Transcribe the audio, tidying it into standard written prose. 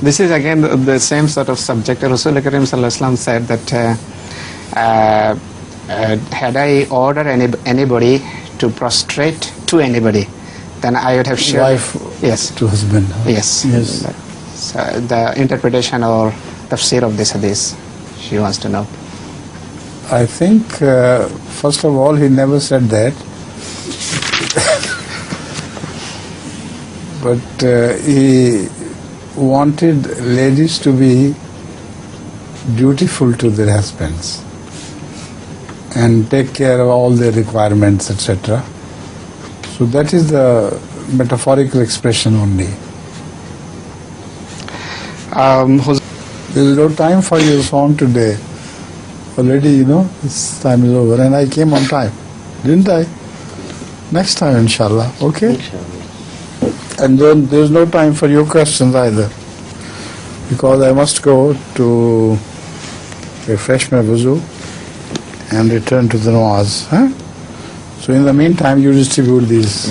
This is again the same sort of subject. Rasul Karim Sallallahu Alaihi Wasallam said that had I ordered anybody to prostrate to anybody, then I would have shared. Wife, yes, to husband. Huh? Yes. Yes. So the interpretation or tafsir of this hadith, she wants to know. I think first of all, he never said that. But he wanted ladies to be dutiful to their husbands and take care of all their requirements, etc. So that is the metaphorical expression only. There is no time for your song today. Already, this time is over, and I came on time, didn't I? Next time, inshallah. Okay? Inshallah. And then there is no time for your questions either, because I must go to refresh my wuzu and return to the namaz. So in the meantime, you distribute these